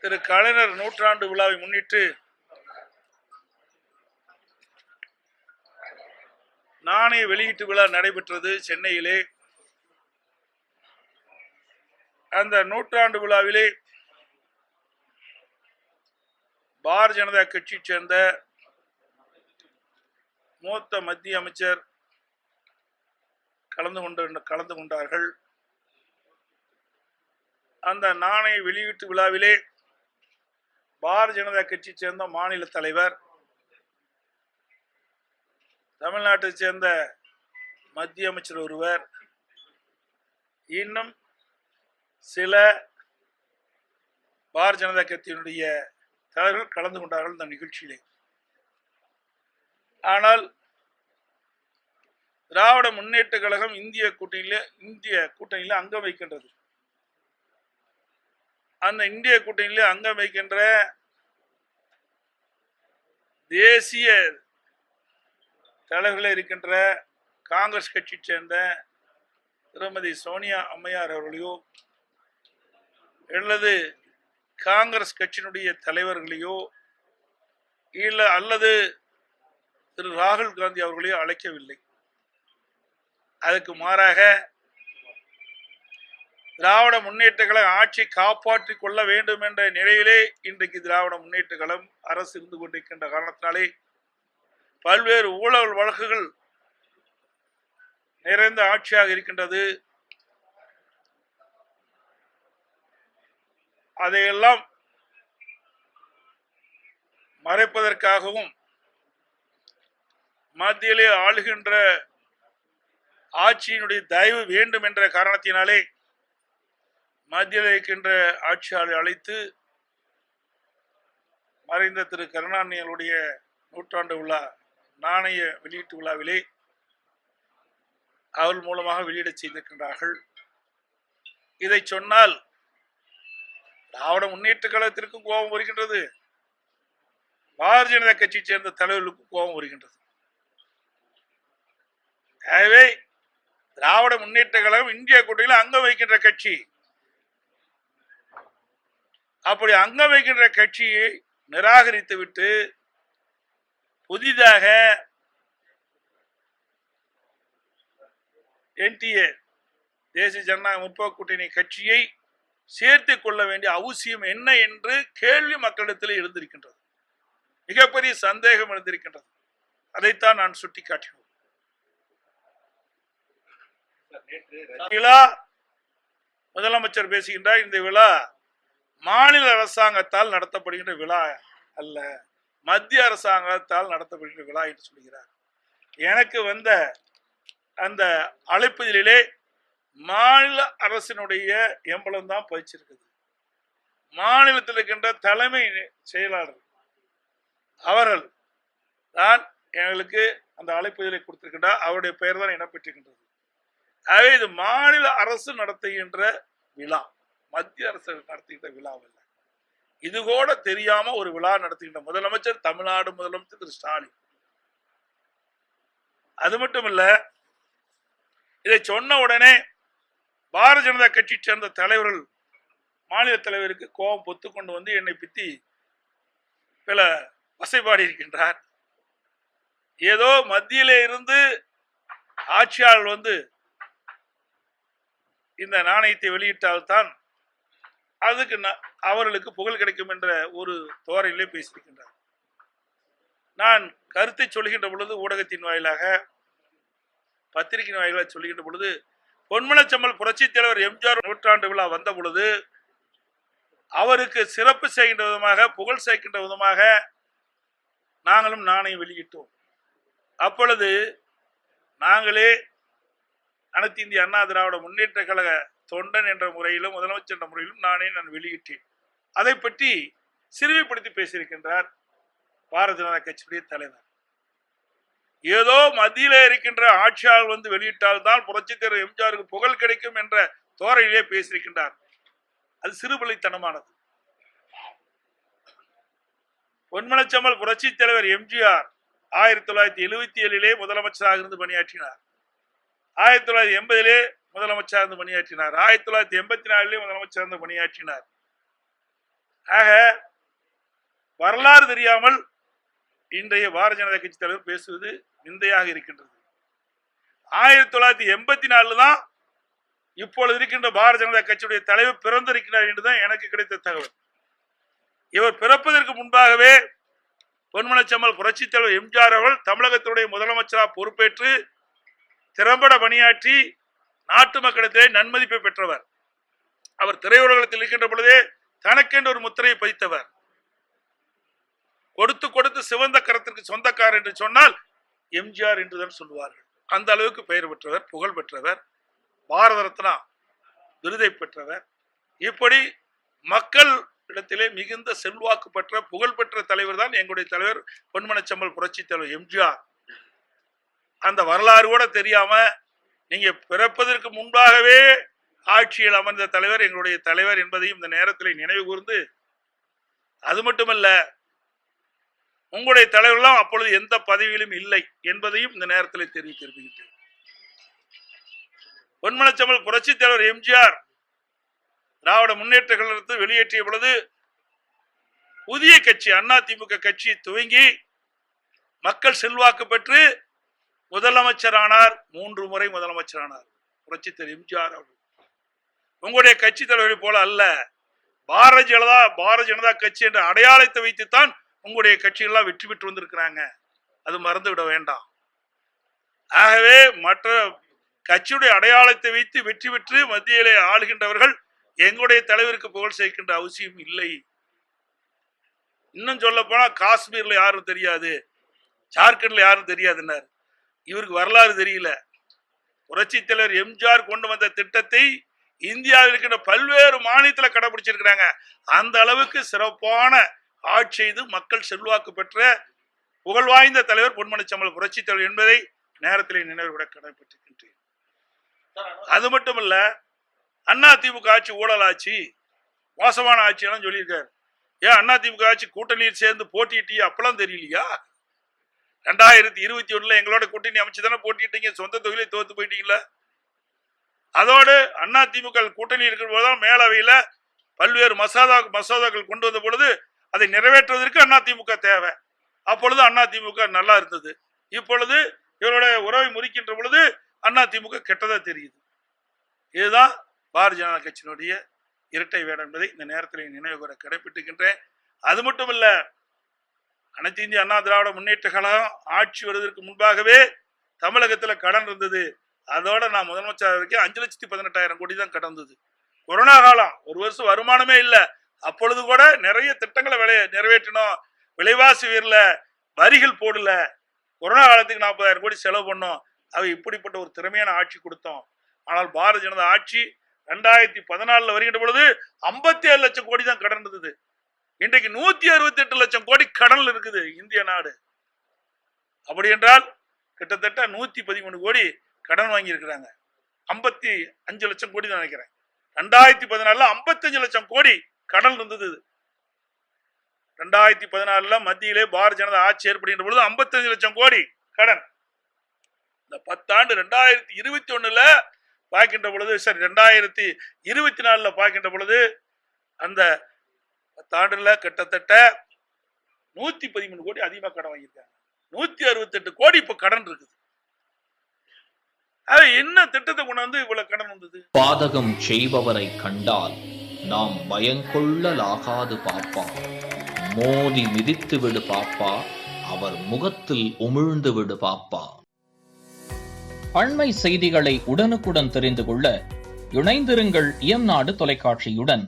திரு கலைஞர் நூற்றாண்டு விழாவை முன்னிட்டு நாணய வெளியீட்டு விழா நடைபெற்றது சென்னையிலே. அந்த நூற்றாண்டு விழாவிலே பாரதிய ஜனதா கட்சியை சேர்ந்த மூத்த மத்திய அமைச்சர் கலந்து கொண்டார்கள். அந்த நாணய வெளியீட்டு விழாவிலே பாரதிய ஜனதா கட்சியை சேர்ந்த மாநில தலைவர், தமிழ்நாட்டை சேர்ந்த மத்திய அமைச்சர் ஒருவர், இன்னும் சில பாரதிய ஜனதா கட்சியினுடைய தலைவர்கள் கலந்து கொண்டார்கள் இந்த நிகழ்ச்சியிலே. ஆனால் திராவிட முன்னேற்ற கழகம் இந்திய கூட்டணியில அங்கம் வைக்கின்றது. அந்த இந்திய கூட்டணியில அங்கம் வைக்கின்ற தேசிய தலைவர்கள் இருக்கின்ற காங்கிரஸ் கட்சியை சேர்ந்த திருமதி சோனியா அம்மையார் அவர்களையோ அல்லது காங்கிரஸ் கட்சியினுடைய தலைவர்களையோ அல்லது திரு ராகுல் காந்தி அவர்களையோ அழைக்கவில்லை. அதுக்கு மாறாக திராவிட முன்னேற்ற கழகம் ஆட்சி காப்பாற்றிக் கொள்ள வேண்டும் என்ற நிலையிலே இன்றைக்கு திராவிட முன்னேற்ற கழகம் அரசு இருந்து கொண்டிருக்கின்ற காரணத்தினாலே பல்வேறு ஊழல் வழக்குகள் நிறைந்த ஆட்சியாக இருக்கின்றது. அதையெல்லாம் மறைப்பதற்காகவும் மத்தியிலே ஆளுகின்ற ஆட்சியினுடைய தயவு வேண்டும் என்ற காரணத்தினாலே மத்தியில் இருக்கின்ற ஆட்சியாளரை அழைத்து மறைந்த திரு கருணாநிதியுடைய நூற்றாண்டு விழா நாணய வெளியீட்டு விழாவிலே அவர்கள் மூலமாக வெளியிட செய்திருக்கின்றார்கள். இதை சொன்னால் திராவிட முன்னேற்ற கழகத்திற்கும் கோபம் வருகின்றது, பாரதிய ஜனதா கட்சியை சேர்ந்த தலைவர்களுக்கும் கோபம் வருகின்றது. ஆகவே திராவிட முன்னேற்ற கழகம் இந்திய கூட்டணியில் அங்கம் வைக்கின்ற கட்சி. அப்படி அங்கம் வைக்கின்ற கட்சியை நிராகரித்து விட்டு புதிதாக என்டிஏ தேசிய ஜனநாயக முற்போக்கு கூட்டணி கட்சியை சேர்த்து கொள்ள வேண்டிய அவசியம் என்ன என்று கேள்வி மக்களிடத்தில் இருந்திருக்கின்றது. மிகப்பெரிய சந்தேகம் இருந்திருக்கின்றது. அதைத்தான் நான் சுட்டிக்காட்டினோம். விழா முதலமைச்சர் பேசுகின்றார். இந்த விழா மாநில அரசாங்கத்தால் நடத்தப்படுகின்ற விழா அல்ல, மத்திய அரசாங்கத்தால் நடத்தப்படுகின்ற விழா என்று சொல்கிறார். எனக்கு வந்த அந்த அழைப்புதலிலே மாநில அரசினுடைய எம்பளம் தான் பதிச்சிருக்குது. மாநிலத்தில் இருக்கின்ற தலைமை செயலாளர் அவர்கள் தான் எங்களுக்கு அந்த அழைப்புதலை கொடுத்திருக்கின்றார். அவருடைய பெயர் தான் இடம்பெற்றிருக்கின்றது. ஆகவே இது மாநில அரசு நடத்துகின்ற விழா, மத்திய அரசு நடத்துகின்ற விழா அல்ல. இது கூட தெரியாம ஒரு விழா நடத்துகின்ற முதலமைச்சர் தமிழ்நாடு முதலமைச்சர் திரு ஸ்டாலின். அது மட்டும் இல்ல, இதை சொன்ன உடனே பாரதிய ஜனதா கட்சியை சேர்ந்த தலைவர்கள் மாநில தலைவருக்கு கோபம் பொத்து கொண்டு வந்து என்னை பற்றி பல வசைபாடி இருக்கின்றார். ஏதோ மத்தியிலே இருந்து ஆட்சியாளர் வந்து இந்த நாணயத்தை வெளியிட்டால்தான் அதுக்கு அவர்களுக்கு புகழ் கிடைக்கும் என்ற ஒரு தோரையிலே பேசியிருக்கின்றார். நான் கருத்தை சொல்கின்ற பொழுது ஊடகத்தின் வாயிலாக பத்திரிகையின் வாயிலாக சொல்கின்ற பொழுது பொன்மனச்செம்மல் புரட்சி தலைவர் எம்ஜிஆர் நூற்றாண்டு விழா வந்த பொழுது அவருக்கு சிறப்பு செய்கின்ற விதமாக புகழ் சேர்க்கின்ற விதமாக நாங்களும் நாணயம் வெளியிட்டோம். அப்பொழுது நாங்களே அனைத்து இந்திய அண்ணா திராவிட முன்னேற்ற கழக தொண்டன் என்ற முறையிலும் முதலமைச்சர் என்ற முறையிலும் நான் வெளியிட்டேன். அதை பற்றி சிறுமைப்படுத்தி பேசியிருக்கின்றார் பாரதிய ஜனதா கட்சியுடைய தலைவர். ஏதோ மத்தியிலே இருக்கின்ற ஆட்சியாளர் வந்து வெளியிட்டால் தான் புரட்சி தலைவர் எம்ஜிஆருக்கு புகழ் கிடைக்கும் என்ற தோரையிலே பேசியிருக்கின்றார். அது சிறுபிள்ளைத்தனமானது. பொன்மனச்செம்மல் புரட்சி தலைவர் எம்ஜிஆர் 1977 முதலமைச்சராக இருந்து பணியாற்றினார். 1980 முதலமைச்சராக இருந்து பணியாற்றினார். 1984 முதலமைச்சராக இருந்து பணியாற்றினார். ஆக வரலாறு தெரியாமல் இன்றைய பாரதிய ஜனதா கட்சி தலைவர் பேசுவது நிந்தையாக இருக்கின்றது. 1984 தான் இப்பொழுது இருக்கின்ற பாரதிய ஜனதா கட்சியுடைய தலைவர் பிறந்திருக்கிறார் என்றுதான் எனக்கு கிடைத்த தகவல். இவர் பிறப்பதற்கு முன்பாகவே பொன்மனச்செம்மல் புரட்சி தலைவர் எம்ஜிஆர் அவர்கள் தமிழகத்துடைய முதலமைச்சராக பொறுப்பேற்று திறம்பட பணியாற்றி நாட்டு மக்களிடத்திலே நன்மதிப்பை பெற்றவர். அவர் திரையுலகத்தில் இருக்கின்ற பொழுதே தனக்கென்று ஒரு முத்திரையை பதித்தவர். கொடுத்து கொடுத்து சிவந்த கரத்திற்கு சொந்தக்காரர் என்று சொன்னால் எம்ஜிஆர் என்றுதான் சொல்லுவார்கள். அந்த அளவுக்கு பெயர் பெற்றவர், புகழ் பெற்றவர், பாரத ரத்னா விருதை பெற்றவர். இப்படி மக்கள் இடத்திலே மிகுந்த செல்வாக்கு பெற்ற புகழ் பெற்ற தலைவர் தான் எங்களுடைய தலைவர் பொன்மனச்செம்மல் புரட்சி தலைவர் எம்ஜிஆர். அந்த வரலாறு கூட தெரியாம நீங்க பிறப்பதற்கு முன்பாகவே ஆட்சியில் அமர்ந்த தலைவர் எங்களுடைய தலைவர் என்பதையும் இந்த நேரத்தில் நினைவு கூர்ந்து, அது மட்டுமல்ல உங்களுடைய தலைவர்களாம் அப்பொழுது எந்த பதவியிலும் இல்லை என்பதையும் இந்த நேரத்தில் தெரிவித்திருக்கிறேன். பொன்மனச்செம்மல் புரட்சி தலைவர் எம்ஜிஆர் திராவிட முன்னேற்ற கழகத்தை வெளியேற்றிய பொழுது புதிய கட்சி அதிமுக கட்சி துவங்கி மக்கள் செல்வாக்கு பெற்று முதலமைச்சரானார். 3 முறை முதலமைச்சரானார் புரட்சி தலைவர் எம்ஜிஆர் அவர்கள். உங்களுடைய கட்சி தலைவரை போல அல்ல, பாரதிய ஜனதா கட்சி என்ற அடையாளத்தை வைத்துத்தான் உங்களுடைய கட்சிகள்லாம் வெற்றி பெற்று வந்திருக்கிறாங்க. அது மறந்துவிட வேண்டாம். ஆகவே மற்ற கட்சியுடைய அடையாளத்தை வைத்து வெற்றி பெற்று மத்தியிலே ஆளுகின்றவர்கள் எங்களுடைய தலைவருக்கு புகழ் சேர்க்கின்ற அவசியம் இல்லை. இன்னும் சொல்ல போனா காஷ்மீர்ல யாரும் தெரியாது, ஜார்க்கண்ட்ல யாரும் தெரியாதுன்னாரு. இவருக்கு வரலாறு தெரியல. புரட்சி தலைவர் எம்ஜிஆர் கொண்டு வந்த திட்டத்தை இந்தியாவில் இருக்கின்ற பல்வேறு மாநிலத்தில் கடைபிடிச்சிருக்கிறாங்க. அந்த அளவுக்கு சிறப்பான ஆட்சி செய்து மக்கள் செல்வாக்கு பெற்ற புகழ் வாய்ந்த தலைவர் பொன்மனச்செம்மல் புரட்சி தலைவர் என்பதை நேரத்தில் நினைவுவிட கடைபிடிக்கின்றேன். அது மட்டுமல்ல, அதிமுக ஆட்சி ஊழல் ஆட்சி, மோசமான ஆட்சி எல்லாம் சொல்லியிருக்காரு. ஏன் அதிமுக ஆட்சி கூட்டணியில் சேர்ந்து போட்டியிட்டீங்க அப்பெல்லாம் தெரியலையா? 2021 எங்களோட கூட்டணி அமைச்சு தானே போட்டிட்டீங்க, சொந்த தொகுதியிலே தோத்து போயிட்டீங்களா? அதோடு அதிமுக கூட்டணி இருக்கிற போதுதான் மேலவையில பல்வேறு மசோதாக்கள் கொண்டு வந்த பொழுது அதை நிறைவேற்றுவதற்கு அதிமுக தேவை. அப்பொழுது அதிமுக நல்லா இருந்தது. இப்பொழுது இவருடைய உறவை முறிக்கின்ற பொழுது அதிமுக கெட்டதா தெரியுது. இதுதான் பாரதிய ஜனதா கட்சியினுடைய இரட்டை வேடம் என்பதை இந்த நேரத்தில் நினைவு கூற கடைபிடிக்கின்றேன். அது மட்டுமல்ல, அனைத்து இந்திய அண்ணா திராவிட முன்னேற்ற கழகம் ஆட்சி வருவதற்கு முன்பாகவே தமிழகத்தில் கடன் இருந்தது. அதோட நான் முதலமைச்சர் 5,18,000 கோடி தான் கடந்தது. கொரோனா காலம், ஒரு வருஷம் வருமானமே இல்லை. அப்பொழுது கூட நிறைய திட்டங்களை நிறைவேற்றினோம். விலைவாசி உயர்ல, வரிகள் போடல. கொரோனா காலத்துக்கு 40,000 கோடி செலவு பண்ணோம். அவை இப்படிப்பட்ட ஒரு திறமையான ஆட்சி கொடுத்தோம். ஆனால் பாரதிய ஜனதா ஆட்சி 2014 வருகின்ற பொழுது 57 லட்சம் கோடி தான் கடன் இருந்தது. இன்றைக்கு 168 லட்சம் கோடி கடனில் இருக்குது இந்திய நாடு. அப்படி என்றால் கிட்டத்தட்ட 113 கோடி கடன் வாங்கி இருக்கிறாங்க. 55 லட்சம் கோடி தான் நினைக்கிறேன். 2014 55 லட்சம் கோடி கடன் இருந்தது. 2014 மத்தியிலே பாரதிய ஜனதா ஆட்சி ஏற்படுகின்ற பொழுது 55 லட்சம் கோடி கடன். இந்த 10 ஆண்டு 2021 பார்க்கின்ற பொழுது, சரி 2024 பார்க்கின்ற பொழுது அந்த 10 ஆண்டுல கிட்டத்தட்ட 113 கோடி அதிகமாக கடன் வாங்கியிருக்காங்க. 168 கோடி இப்ப கடன் இருக்குது. என்ன திட்டத்தை கொண்டு வந்து இவ்வளவு கடன் வந்தது? பாதகம் செய்பவரை கண்டால் நாம் பயங்கொள்ளலாகாது பாப்பா, மோதி மிதித்து விடு பாப்பா, அவர் முகத்தில் உமிழ்ந்து விடு பாப்பா. அண்மை செய்திகளை உடனுக்குடன் தெரிந்து கொள்ள இணைந்திருங்கள் இயம்நாடு தொலைக்காட்சியுடன்.